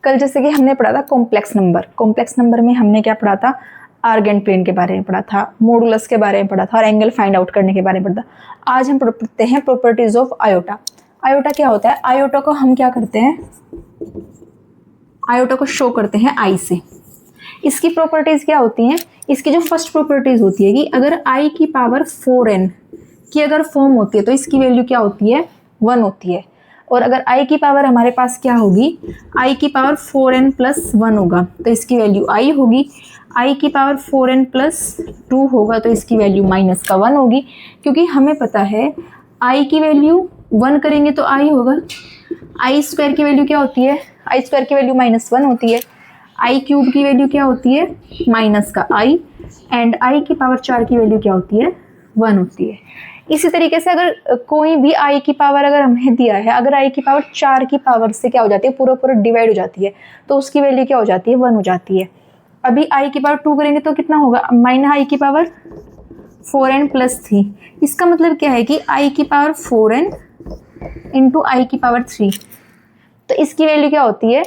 कल जैसे कि हमने पढ़ा था कॉम्प्लेक्स नंबर में हमने क्या पढ़ा था, आर्गेंट प्लेन के बारे में पढ़ा था, मॉडुलस के बारे में पढ़ा था और एंगल फाइंड आउट करने के बारे में पढ़ा था। आज हम पढ़ते हैं प्रॉपर्टीज ऑफ आयोटा। आयोटा क्या होता है? आयोटा को हम क्या करते हैं, आयोटा को शो करते हैं आई से। इसकी प्रॉपर्टीज क्या होती हैं? इसकी जो फर्स्ट प्रॉपर्टीज होती है कि अगर आई की पावर 4n की अगर फॉर्म होती है तो इसकी वैल्यू क्या होती है, 1 होती है। और अगर आई की पावर हमारे पास क्या होगी, आई की पावर 4n प्लस 1 होगा तो इसकी वैल्यू आई होगी। आई की पावर 4n प्लस 2 होगा तो इसकी वैल्यू माइनस का 1 होगी, क्योंकि हमें पता है आई की वैल्यू 1 करेंगे तो आई होगा। आई स्क्वायर की वैल्यू क्या होती है, आई स्क्वायर की वैल्यू -1 होती है। आई क्यूब की वैल्यू क्या होती है, माइनस का आई। एंड आई की पावर 4 की वैल्यू क्या होती है, 1 होती है। इसी तरीके से अगर कोई भी आई की पावर अगर हमें दिया है, अगर आई की पावर 4 की पावर से क्या हो जाती है, पूरा डिवाइड हो जाती है तो उसकी वैल्यू क्या हो जाती है, 1 हो जाती है। अभी आई की पावर 2 करेंगे तो कितना होगा, माइनस आई की पावर 4n प्लस 3। इसका मतलब क्या है कि आई की पावर 4n इंटू आई की पावर 3, तो इसकी वैल्यू क्या होती है,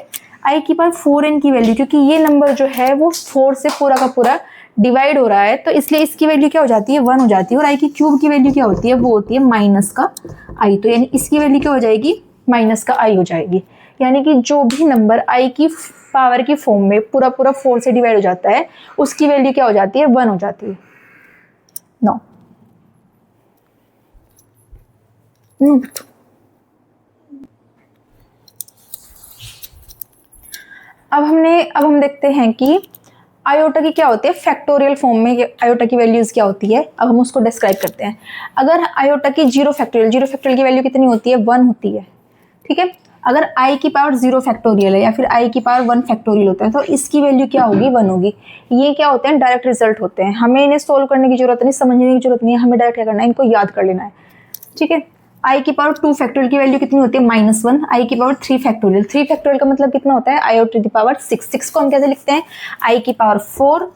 आई की पावर 4n की वैल्यू, क्योंकि ये नंबर जो है वो 4 से पूरा का पूरा डिवाइड हो रहा है तो इसलिए इसकी वैल्यू क्या हो जाती है, 1 हो जाती है। और आई की क्यूब की वैल्यू क्या होती है, वो होती है माइनस का आई, तो यानी इसकी वैल्यू क्या हो जाएगी, माइनस का आई हो जाएगी। यानी कि जो भी नंबर आई की पावर की फॉर्म में पूरा 4 से डिवाइड हो जाता है उसकी वैल्यू क्या हो जाती है, 1 हो जाती है। नो अब हम देखते हैं कि आयोटा की क्या होती है, फैक्टोरियल फॉर्म में आयोटा की वैल्यूज क्या होती है। अब हम उसको डिस्क्राइब करते हैं। अगर आयोटा की जीरो फैक्टोरियल की वैल्यू कितनी होती है, 1 होती है, ठीक है। अगर आई की पावर 0 फैक्टोरियल है या फिर आई की पावर 1 फैक्टोरियल होता है तो इसकी वैल्यू क्या होगी, 1 होगी। ये क्या होते हैं, डायरेक्ट रिजल्ट होते हैं, हमें इन्हें सोल्व करने की जरूरत नहीं, समझने की जरूरत नहीं है, हमें डायरेक्ट क्या करना है, इनको याद कर लेना है, ठीक है। आई की पावर 2 फैक्टोरियल की वैल्यू कितनी होती है, -1। आई की पावर 3 फैक्टोरियल का मतलब कितना होता है, आई टू द पावर 6 को हम कैसे लिखते हैं, आई की पावर 4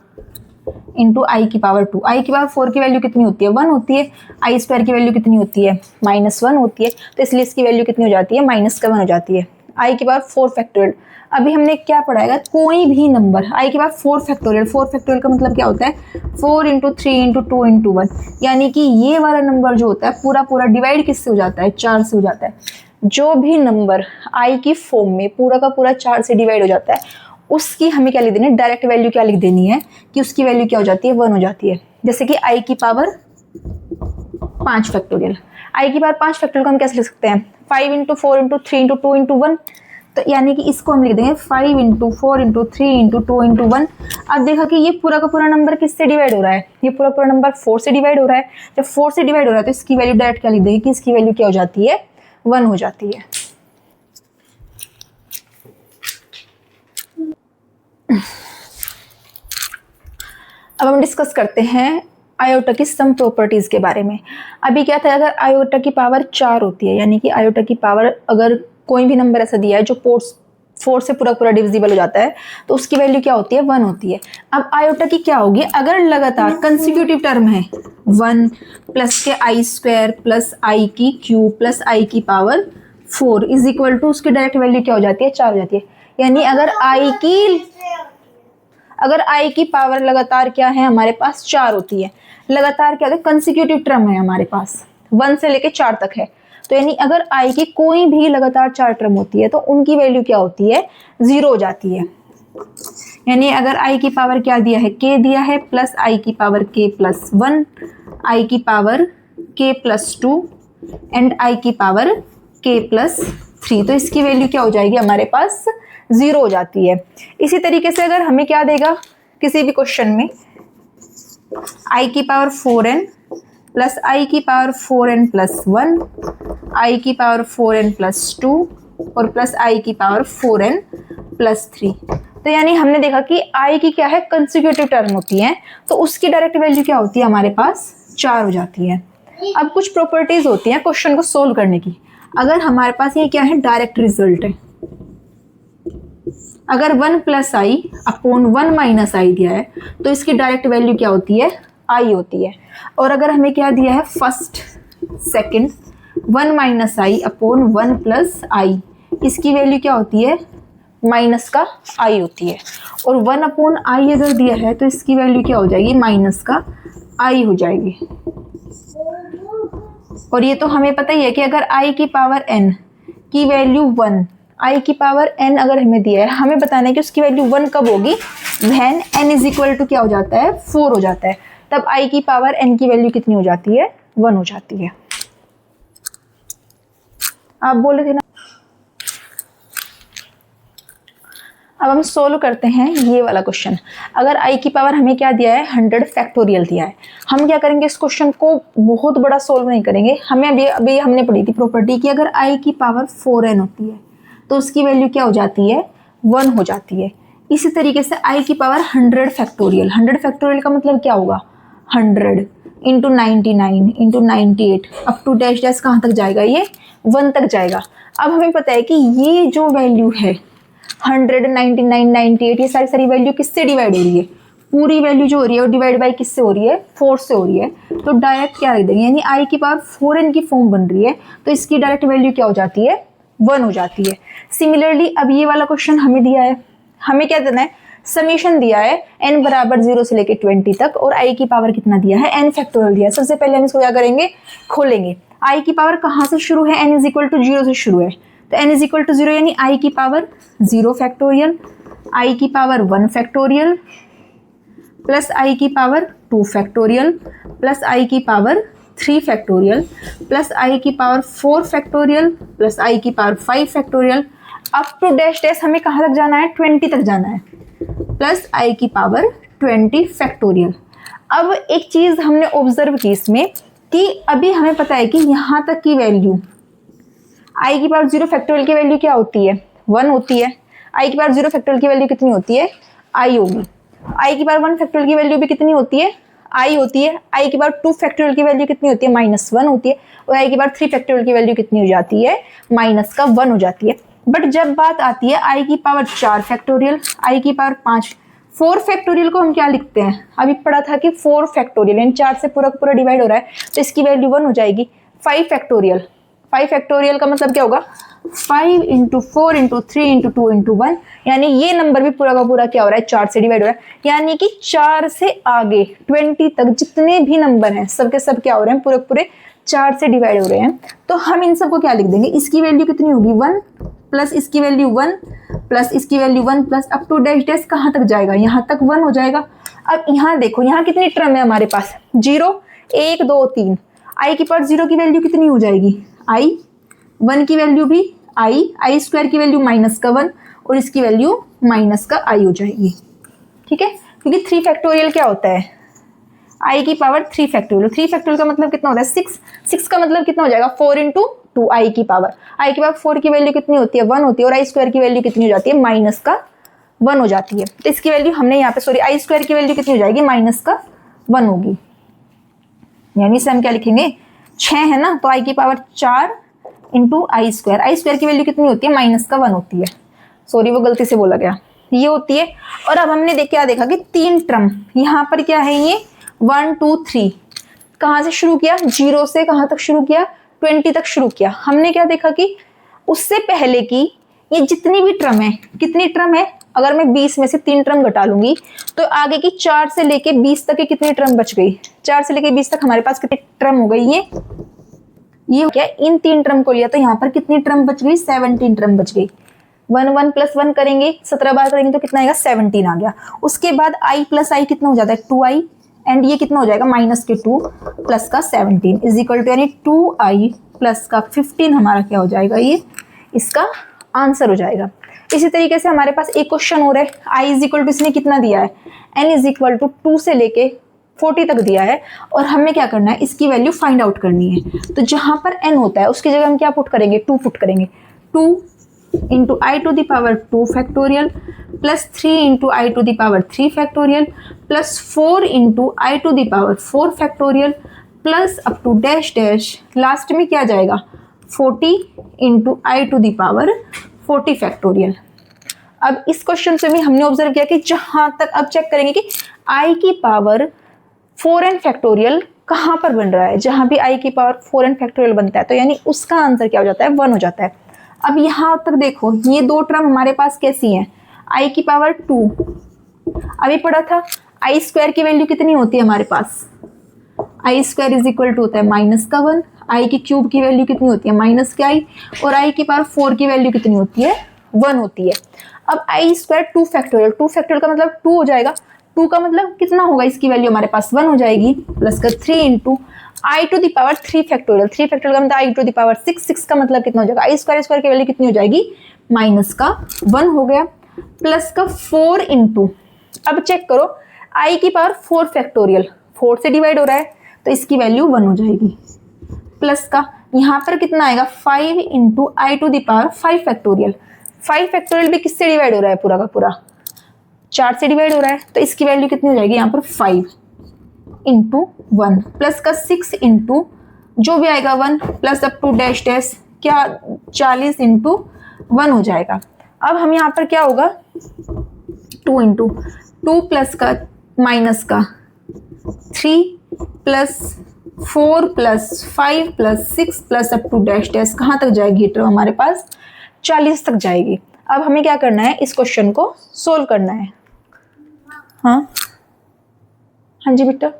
इंटू आई की पावर 2। आई की पावर 4 की वैल्यू कितनी होती है, 1 होती है। आई स्क्वायर की वैल्यू कितनी होती है, -1 होती है, तो इसलिए इसकी वैल्यू कितनी हो जाती है, -1 हो जाती है। आई की पावर 4 फैक्टोरियल, अभी हमने क्या पढ़ाएगा, कोई भी नंबर आई की पावर 4 फैक्टोरियल का मतलब क्या होता है, 4 इंटू 3 इंटू 2 इंटू 1, यानी कि ये वाला नंबर जो होता है पूरा डिवाइड किससे हो जाता है, 4 से हो जाता है। जो भी नंबर आई की फॉर्म में पूरा का पूरा 4 से डिवाइड हो जाता है उसकी हमें क्या लिख देनी है, डायरेक्ट वैल्यू क्या लिख देनी है कि उसकी वैल्यू क्या हो जाती है, 1 हो जाती है। जैसे कि आई की पावर 5 फैक्टोरियल, आई की पावर 5 फैक्टोरियल को हम कैसे लिख सकते हैं, 5 इंटू 4 इंटू 3 इंटू 2 इंटू 1, तो यानी कि इसको हम लिख देंगे 5 इंटू 4 इंटू 3 इंटू 2 इंटू 1। अब देखा कि ये पूरा का पूरा नंबर किससे डिवाइड हो रहा है, ये पूरा नंबर 4 से डिवाइड हो रहा है। जब 4 से डिवाइड हो रहा है तो इसकी वैल्यू डायरेक्ट क्या लिख देंगे कि इसकी वैल्यू क्या हो जाती है, 1 हो जाती है। अब हम डिस्कस करते हैं आयोटा की सम प्रॉपर्टीज के बारे में। अभी क्या था, अगर आयोटा की पावर 4 होती है, यानी कि आयोटा की पावर अगर कोई भी नंबर ऐसा दिया है जो 4 से पूरा डिविजिबल हो जाता है तो उसकी वैल्यू क्या होती है, 1 होती है। अब आयोटा की क्या होगी, अगर लगातार कंसेक्यूटिव टर्म है 1 प्लस के आई स्क्वायर प्लस आई की क्यूब प्लस आई की पावर 4 इज इक्वल टू, उसकी डायरेक्ट वैल्यू क्या हो जाती है, 4 हो जाती है। यानी अगर आई की पावर लगातार क्या है हमारे पास, 4 होती है, लगातार क्या है, कंसेक्यूटिव टर्म है हमारे पास 1 से लेके 4 तक है, तो यानी अगर आई की कोई भी लगातार 4 टर्म होती है तो उनकी वैल्यू क्या होती है, 0 हो जाती है। यानी अगर आई की पावर क्या दिया है, k दिया है, प्लस आई की पावर k प्लस 1, आई की power k plus 2 and I की पावर k प्लस 3, तो इसकी वैल्यू क्या हो जाएगी हमारे पास, 0 हो जाती है। इसी तरीके से अगर हमें क्या देगा किसी भी क्वेश्चन में, आई की पावर 4n प्लस आई की पावर 4n प्लस 1, आई की पावर 4n प्लस 2 और प्लस आई की पावर 4n प्लस 3, तो यानी हमने देखा कि आई की क्या है, कंसेक्यूटिव टर्म होती है, तो उसकी डायरेक्ट वैल्यू क्या होती है हमारे पास, 4 हो जाती है। अब कुछ प्रॉपर्टीज होती हैं क्वेश्चन को सोल्व करने की। अगर हमारे पास ये क्या है, डायरेक्ट रिजल्ट है, अगर 1 प्लस आई अपॉन 1 माइनस आई दिया है तो इसकी डायरेक्ट वैल्यू क्या होती है, आई होती है। और अगर हमें क्या दिया है, फर्स्ट सेकंड 1 माइनस आई अपॉन 1 प्लस आई, इसकी वैल्यू क्या होती है, माइनस का आई होती है, और 1/i अगर दिया है तो इसकी वैल्यू क्या हो जाएगी, माइनस का आई हो जाएगी। और ये तो हमें पता ही है कि अगर i की पावर n की वैल्यू 1, i की पावर n अगर हमें दिया है, हमें बताना है कि उसकी वैल्यू 1 कब होगी, when n is equal to क्या हो जाता है, 4 हो जाता है, तब i की पावर n की वैल्यू कितनी हो जाती है, 1 हो जाती है। आप बोले थे ना। अब हम सोल्व करते हैं ये वाला क्वेश्चन। अगर i की पावर हमें क्या दिया है, 100 फैक्टोरियल दिया है। हम क्या करेंगे, इस क्वेश्चन को बहुत बड़ा सोल्व नहीं करेंगे। हमें अभी हमने पढ़ी थी प्रॉपर्टी कि अगर i की पावर 4n होती है तो उसकी वैल्यू क्या हो जाती है, 1 हो जाती है। इसी तरीके से i की पावर 100 फैक्टोरियल, 100 फैक्टोरियल का मतलब क्या होगा, 100 into 99 into 98 up to dash dash कहाँ तक जाएगा, ये 1 तक जाएगा। अब हमें पता है कि ये जो वैल्यू है 100, 99, 98, ये सारी वैल्यू किससे डिवाइड हो रही है, पूरी वैल्यू जो हो रही है वो डिवाइड बाई किससे हो रही है, 4 से हो रही है। तो डायरेक्ट क्या लिख देंगे, यानी i की पावर 4n की फॉर्म बन रही है तो इसकी डायरेक्ट वैल्यू क्या हो जाती है, 1 हो जाती है। सिमिलरली अब ये वाला क्वेश्चन हमें दिया है, हमें क्या देना है, समीशन दिया है n बराबर 0 से लेकर 20 तक, और i की पावर कितना दिया है, n फैक्टोरियल दिया है। सबसे पहले हम इसको क्या करेंगे, खोलेंगे। i की पावर कहाँ से शुरू है, n इज इक्वल टू 0 से शुरू है, तो n इज इक्वल टू 0 यानी i की पावर 0 फैक्टोरियल, i की पावर 1 फैक्टोरियल प्लस i की पावर 2 फैक्टोरियल प्लस i की पावर 3 फैक्टोरियल प्लस i की पावर 4 फैक्टोरियल प्लस i की power 5 factorial up to dash dash हमें कहाँ तक जाना है, 20 तक जाना है, प्लस i की पावर 20 फैक्टोरियल। अब एक चीज़ हमने ऑब्जर्व की इसमें कि अभी हमें पता है कि यहाँ तक की वैल्यू i की पावर 0 फैक्टोरियल की वैल्यू क्या होती है, 1 होती है। i की पावर 0 फैक्टोरियल की वैल्यू कितनी होती है, i होगी। i की पावर 1 फैक्टोरियल की वैल्यू भी कितनी होती है, i होती है। i की पावर 2 फैक्टोरियल की वैल्यू कितनी होती है, -1 होती है। और i की पावर 3 फैक्टोरियल की वैल्यू कितनी हो जाती है, -1 हो जाती है। बट जब बात आती है i की पावर 4 फैक्टोरियल, i की पावर 5, 4 फैक्टोरियल को हम क्या लिखते हैं, अभी पढ़ा था कि 4 फैक्टोरियल यानी 4 से पूरा पूरा डिवाइड हो रहा है तो इसकी वैल्यू 1 हो जाएगी। 5 फैक्टोरियल, 5 फैक्टोरियल का मतलब क्या होगा, 5 इंटू 4 इंटू 3 इंटू 2 इंटू 1, यानी ये नंबर भी पूरा का पूरा क्या हो रहा है, 4 से डिवाइड हो रहा है। यानी कि 4 से आगे 20 तक जितने भी नंबर हैं सबके सब क्या हो रहे हैं, पूरे पूरे 4 से डिवाइड हो रहे हैं। तो हम इन सबको क्या लिख देंगे, इसकी वैल्यू कितनी होगी, 1 प्लस इसकी वैल्यू 1 प्लस इसकी value 1 plus up to dash dash कहाँ तक जाएगा, यहाँ तक 1 हो जाएगा। अब यहाँ देखो, यहाँ कितनी टर्म है हमारे पास, 0 1 2 3, i की पावर 0 की वैल्यू कितनी हो जाएगी, i, 1 की वैल्यू भी i स्क्वायर की वैल्यू -1 और इसकी वैल्यू -i हो जाएगी। ठीक है, क्योंकि 3 फैक्टोरियल क्या होता है, i की पावर 3 फैक्टोरियल, 3 फैक्टोरियल का मतलब कितना होता है, 6 का मतलब कितना हो जाएगा, 4 इंटू 2 i की पावर 4 की वैल्यू कितनी होती है, 1 होती है, और i स्क्वायर की वैल्यू कितनी हो जाती है, -1 हो जाती है। तो इसकी वैल्यू हमने यहाँ पे i स्क्वायर की वैल्यू कितनी हो जाएगी, -1 होगी। यानी इसे हम क्या लिखेंगे, 6 है ना, तो i की पावर 4 इंटू i स्क्वायर की वैल्यू कितनी होती है, -1 होती है। सॉरी वो गलती से बोला गया, ये होती है। और अब हमने क्या देखा कि 3 टर्म यहाँ पर क्या है, ये 1 2 3 कहाँ से शुरू किया, 0 से कहाँ तक शुरू किया, 20 तक शुरू किया। हमने क्या देखा कि उससे पहले की ये जितनी भी टर्म है, कितनी टर्म है, अगर मैं 20 में से 3 टर्म घटा लूंगी तो आगे की 4 से लेके 20 तक की कितनी टर्म बच गई, 4 से लेके 20 तक हमारे पास कितनी टर्म हो गई, ये क्या, इन 3 टर्म को लिया तो यहाँ पर कितनी टर्म बच गई, 17 टर्म बच गई। 1 प्लस 1 करेंगे, 17 बार करेंगे तो कितना आएगा, 17 आ गया। उसके बाद i प्लस i कितना हो जाता है, 2i, एंड ये कितना हो जाएगा, -2 प्लस का 17 इज इक्वल टू, यानी 2i प्लस का 15 हमारा क्या हो जाएगा, ये इसका आंसर हो जाएगा। इसी तरीके से हमारे पास एक क्वेश्चन हो रहा है, i इज इक्वल टू इसने कितना दिया है, n इज इक्वल टू 2 से लेके 40 तक दिया है, और हमें क्या करना है, इसकी वैल्यू फाइंड आउट करनी है। तो जहां पर n होता है उसकी जगह हम क्या पुट करेंगे, 2 पुट करेंगे। 2 into i to the power 2 factorial plus 3 into i to the power 3 factorial plus 4 into i to the power 4 factorial plus up to dash dash, last में क्या जाएगा, 40 into i to the power 40 factorial. अब इस question से भी हमने observe किया कि जहां तक, अब चेक करेंगे कि i की पावर 4n फैक्टोरियल कहाँ पर बन रहा है, जहां भी i की पावर 4n फैक्टोरियल बनता है तो यानी उसका आंसर क्या हो जाता है, 1 हो जाता है। अब यहाँ तक देखो, ये दो टर्म हमारे पास कैसी हैं, आई की पावर 2, अभी पढ़ा था आई स्क्वायर की वैल्यू कितनी होती है हमारे पास, आई स्क्वायर इज इक्वल टू होता है -1, आई की क्यूब की वैल्यू कितनी होती है -i, और आई की पावर 4 की वैल्यू कितनी होती है 1 होती है। अब आई स्क्वायर 2 फैक्टोरियल, 2 फैक्टोरियल का मतलब 2 हो जाएगा, 2 का मतलब कितना होगा, इसकी वैल्यू हमारे पास 1 हो जाएगी, प्लस का 3 into i to the power 3 factorial, 3 factorial का मतलब आई टू द पावर 6, 6 का मतलब कितना हो जाएगा, आई स्क्वायर की वैल्यू कितनी हो जाएगी -1 हो गया, प्लस का 4 इंटू, अब चेक करो आई की पावर 4 फैक्टोरियल 4 से डिवाइड हो रहा है तो इसकी वैल्यू 1 हो जाएगी, प्लस का यहाँ पर कितना आएगा 5 into i to the power 5 factorial, 5 factorial भी किससे डिवाइड हो रहा है, पूरा का पूरा 4 से डिवाइड हो रहा है, तो इसकी वैल्यू कितनी हो जाएगी यहाँ पर 5 इंटू 1, प्लस का 6 इंटू जो भी आएगा 1, plus up to dash dash क्या 40 इंटू 1 हो जाएगा। अब हम यहाँ पर क्या होगा 2 इंटू 2 प्लस का माइनस का 3 plus 4 plus 5 plus 6 plus up to dash dash कहाँ तक जाएगी टर्म हमारे पास 40 तक जाएगी। अब हमें क्या करना है, इस क्वेश्चन को सोल्व करना है। हाँ हाँ जी बेटा,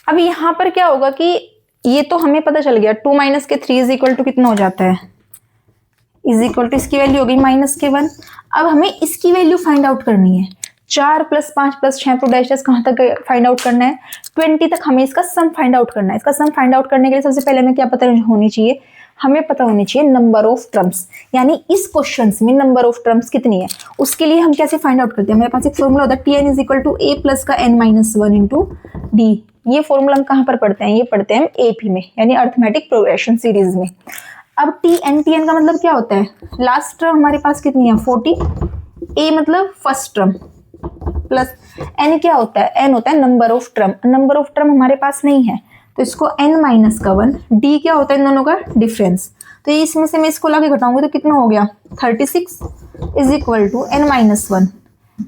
अब यहाँ पर क्या होगा कि ये तो हमें पता चल गया 2 माइनस के 3 इज इक्वल टू कितना हो जाता है, इज इक्वल टू इसकी वैल्यू हो गई -1। अब हमें इसकी वैल्यू फाइंड आउट करनी है, 4 plus 5 plus 6 to dash dash कहाँ तक फाइंड आउट करना है, 20 तक हमें इसका सम फाइंड आउट करना है। इसका सम फाइंड आउट करने के लिए सबसे पहले हमें क्या पता होनी चाहिए, हमें पता होनी चाहिए नंबर ऑफ टर्म्स, यानी इस क्वेश्चन में नंबर ऑफ टर्म्स कितनी है। उसके लिए हम कैसे फाइंड आउट करते हैं, मेरे पास एक फॉर्मूला होता है Tn is equal to a plus का n-1 इंटू डी। ये फॉर्मूला हम कहाँ पर पढ़ते हैं, ये पढ़ते हैं AP में, यानी अर्थमेटिक प्रोग्रेशन सीरीज में। अब Tn का मतलब क्या होता है, लास्ट टर्म हमारे पास कितनी है 40, a मतलब फर्स्ट टर्म, प्लस n क्या होता है, n होता है number of term, number of term हमारे पास नहीं है तो इसको n-1, d क्या होता है इन दोनों का डिफरेंस, तो इसमें से मैं इसको लाके घटाऊंगी तो कितना हो गया 36 इज इक्वल टू n-1,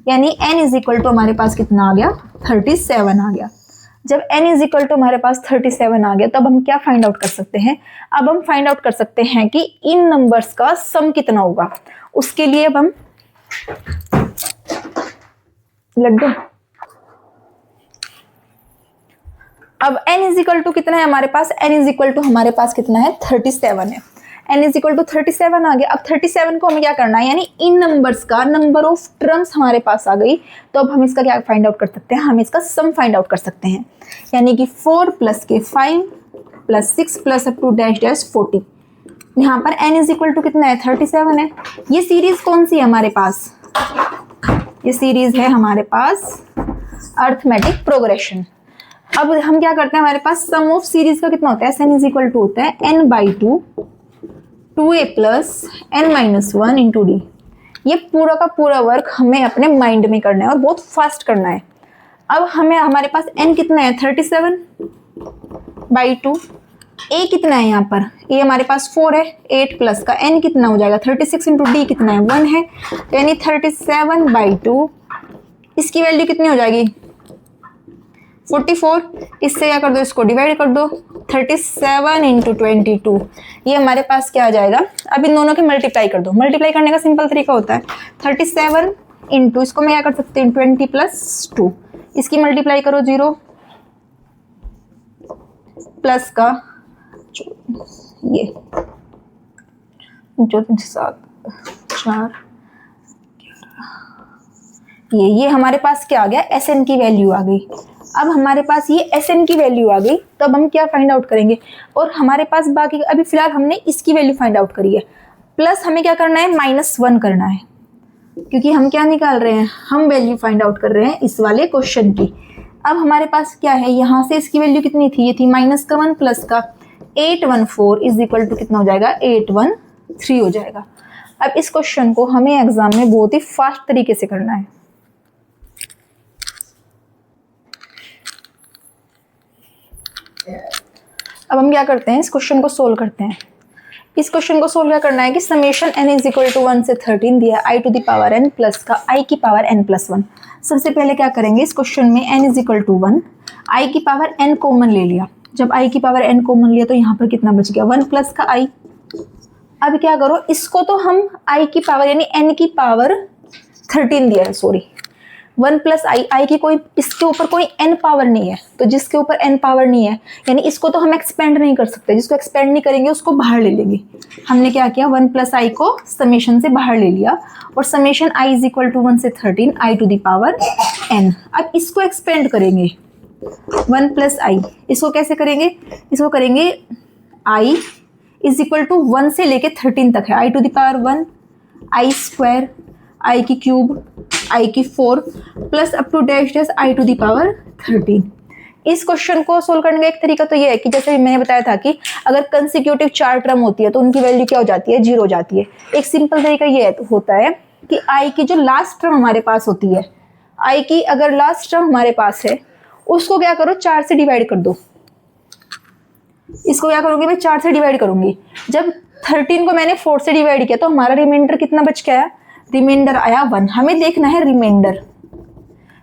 यानी n इज इक्वल टू हमारे पास कितना आ गया 37 आ गया। जब n इज इक्वल टू हमारे पास 37 आ गया तब हम क्या फाइंड आउट कर सकते हैं, अब हम फाइंड आउट कर सकते हैं कि इन नंबर्स का सम कितना होगा। उसके लिए अब हम लड्डू, अब n इज इक्वल टू कितना है हमारे पास, n इज इक्वल टू हमारे पास कितना है 37 है, n इज इक्वल टू 37 आ गया। अब 37 को हमें क्या करना है, यानी इन नंबर्स का नंबर ऑफ टर्म्स हमारे पास आ गई, तो अब हम इसका क्या फाइंड आउट कर सकते हैं, हम इसका सम फाइंड आउट कर सकते हैं, यानी कि 4 प्लस के 5 plus 6 plus up to dash dash 40। यहाँ पर n इज इक्वल टू कितना है 37 है। ये सीरीज कौन सी है हमारे पास, ये सीरीज है हमारे पास अर्थमेटिक प्रोग्रेशन। अब हम क्या करते हैं, हमारे पास सम ऑफ सीरीज का कितना होता है, n इज इक्वल टू होता है n/2 2a plus n-1 into D. ये पूरा का पूरा वर्क हमें अपने माइंड में करना है और बहुत फास्ट करना है। अब हमें हमारे पास n कितना है 37/2, a कितना है यहाँ पर, a हमारे पास 4 है, 8 प्लस का n कितना हो जाएगा 36 इंटू डी कितना है 1 है, यानी 37/2 इसकी वैल्यू कितनी हो जाएगी 44। इससे क्या कर दो, इसको डिवाइड कर दो, 37 इंटू 22 ये हमारे पास क्या आ जाएगा। अब इन दोनों की मल्टीप्लाई कर दो, मल्टीप्लाई करने का सिंपल तरीका होता है 37 इंटू इसको मैं क्या कर सकती हूँ 20 प्लस 2, इसकी मल्टीप्लाई करो 0 प्लस का ये 7 4 ये हमारे पास क्या आ गया SN की वैल्यू आ गई। अब हमारे पास ये SN की वैल्यू आ गई, तो अब हम क्या फाइंड आउट करेंगे, और हमारे पास बाकी अभी फिलहाल हमने इसकी वैल्यू फाइंड आउट करी है, प्लस हमें क्या करना है -1 करना है, क्योंकि हम क्या निकाल रहे हैं, हम वैल्यू फाइंड आउट कर रहे हैं इस वाले क्वेश्चन की। अब हमारे पास क्या है, यहाँ से इसकी वैल्यू कितनी थी, ये थी -1 प्लस का 814 इज इक्वल टू कितना हो जाएगा 813 हो जाएगा। अब इस क्वेश्चन को हमें एग्जाम में बहुत ही फास्ट तरीके से करना है। अब हम क्या करते हैं, इस क्वेश्चन को सोल्व करते हैं। इस क्वेश्चन को सोल्व क्या करना है कि summation n is equal to 1 से 13 दिया i to the power n plus का i की पावर n+1। सबसे पहले क्या करेंगे, इस क्वेश्चन में n is equal to 1, i की पावर n कॉमन ले लिया, जब i की पावर n कॉमन लिया तो यहाँ पर कितना बच गया, 1 प्लस का i। अब क्या करो, इसको तो हम i की पावर यानी n की पावर 13 दिया है, सॉरी 1 प्लस आई की कोई इसके ऊपर कोई n पावर नहीं है, तो जिसके ऊपर n पावर नहीं है यानी इसको तो हम एक्सपेंड नहीं कर सकते, जिसको एक्सपेंड नहीं करेंगे उसको बाहर ले लेंगे। हमने क्या किया, 1 प्लस आई को समेशन से बाहर ले लिया और summation i is equal to 1 से 13 i to the power n। अब इसको एक्सपेंड करेंगे 1 प्लस आई, इसको कैसे करेंगे, इसको करेंगे i इज इक्वल टू 1 से लेके 13 तक है, i to the power 1 i square i की क्यूब i की 4 plus up to dash dash i to the power 13। इस क्वेश्चन को सोल्व करने का एक तरीका तो ये है कि जैसे मैंने बताया था कि अगर कंसेक्यूटिव 4 टर्म होती है तो उनकी वैल्यू क्या हो जाती है, 0 हो जाती है। एक सिंपल तरीका ये होता है कि i की जो लास्ट टर्म हमारे पास होती है, i की अगर लास्ट टर्म हमारे पास है उसको क्या करो, 4 से डिवाइड कर दो। इसको क्या करूंगी मैं, 4 से डिवाइड करूंगी। जब 13 को मैंने 4 से डिवाइड किया तो हमारा रिमाइंडर कितना बच के आया, रिमाइंडर आया 1। हमें देखना है रिमाइंडर,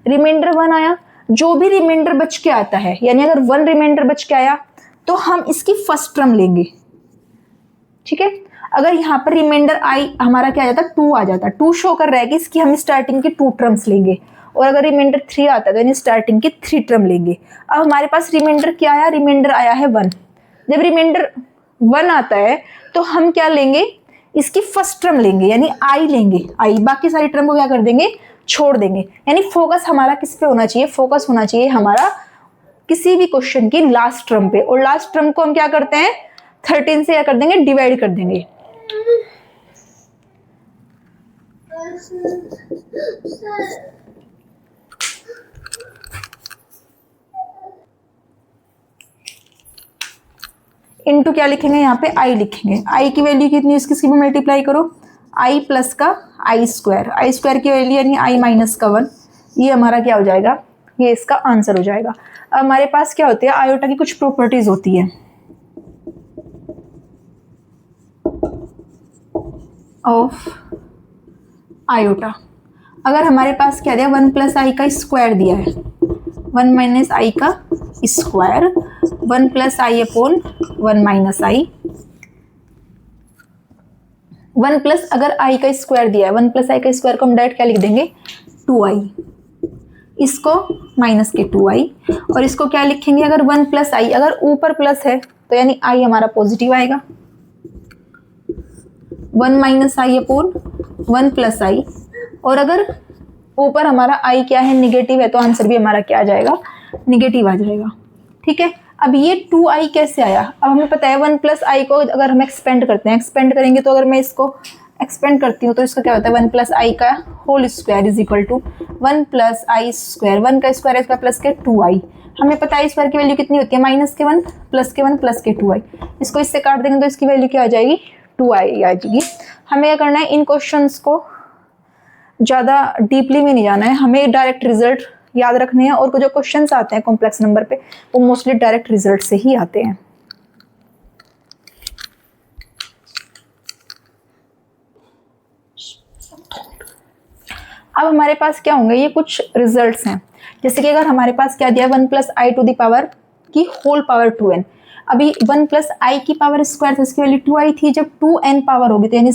रिमाइंडर 1 आया। जो भी रिमाइंडर बच के आता है यानी अगर 1 रिमाइंडर बच के आया तो हम इसकी फर्स्ट टर्म लेंगे, ठीक है। अगर यहाँ पर रिमाइंडर आई हमारा क्या आ जाता, 2 आ जाता, 2 शो कर रहा है कि इसकी हम स्टार्टिंग की 2 टर्म्स लेंगे, और अगर रिमाइंडर 3 आता है तो यानी स्टार्टिंग की 3 टर्म लेंगे। अब हमारे पास रिमाइंडर क्या आया, रिमाइंडर आया है 1। जब रिमाइंडर 1 आता है तो हम क्या लेंगे, इसकी फर्स्ट टर्म लेंगे यानी आई लेंगे, आई, बाकी सारी टर्म को क्या कर देंगे, छोड़ देंगे। यानी फोकस हमारा किस पे होना चाहिए, फोकस होना चाहिए हमारा किसी भी क्वेश्चन की लास्ट टर्म पे, और लास्ट टर्म को हम क्या करते हैं 13 से क्या कर देंगे, डिवाइड कर देंगे। इनटू क्या लिखेंगे, यहाँ पे i लिखेंगे। i की वैल्यू कितनी, इसकी मल्टीप्लाई करो, i प्लस का आई स्क्वायर की वैल्यू यानी i माइनस का 1, ये हमारा क्या हो जाएगा, ये इसका आंसर हो जाएगा। अब हमारे पास क्या होती है, आयोटा की कुछ प्रॉपर्टीज होती है ऑफ आयोटा। अगर हमारे पास क्या दिया, 1 प्लस आई का स्क्वायर दिया है, 1 माइनस आई का स्क्वायर, 1 प्लस आई अपॉन 1 माइनस आई, 1 प्लस अगर आई का स्क्वायर दिया है, 1 प्लस आई का स्क्वायर को हम डायरेक्ट क्या लिख देंगे, 2i, इसको माइनस के 2i, और इसको क्या लिखेंगे, अगर 1 प्लस आई, अगर ऊपर प्लस है तो यानी i हमारा पॉजिटिव आएगा, 1 माइनस आई अपॉन 1 प्लस आई, और अगर ऊपर हमारा i क्या है, निगेटिव है, तो आंसर भी हमारा क्या आ जाएगा, निगेटिव आ जाएगा, ठीक है। अब ये 2i कैसे आया, अब हमें पता है 1 प्लस आई को अगर हम एक्सपेंड करते हैं, एक्सपेंड करेंगे तो अगर मैं इसको एक्सपेंड करती हूँ तो इसका क्या होता है, 1 प्लस आई का whole square is equal to 1 plus i square, 1 का स्क्वायर है इसका प्लस के 2i। हमें पता है स्क्वायर की वैल्यू कितनी होती है, माइनस के 1 प्लस के 1 प्लस के 2i। इसको इससे काट देंगे तो इसकी वैल्यू क्या आ जाएगी, 2i आ जाएगी। हमें क्या करना है, इन क्वेश्चंस को ज़्यादा डीपली में नहीं जाना है, हमें डायरेक्ट रिजल्ट याद रखने हैं, और जो क्वेश्चंस आते हैं कॉम्प्लेक्स नंबर पे वो मोस्टली डायरेक्ट रिजल्ट से ही आते हैं। अब हमारे पास क्या होंगे, ये कुछ रिजल्ट्स हैं, जैसे कि अगर हमारे पास क्या दिया, 1 plus i to the power की होल पावर 2n। अभी 1 प्लस आई की पावर स्क्वायर तो इसकी वैल्यू 2i थी, जब 2n पावर होगी तो यानी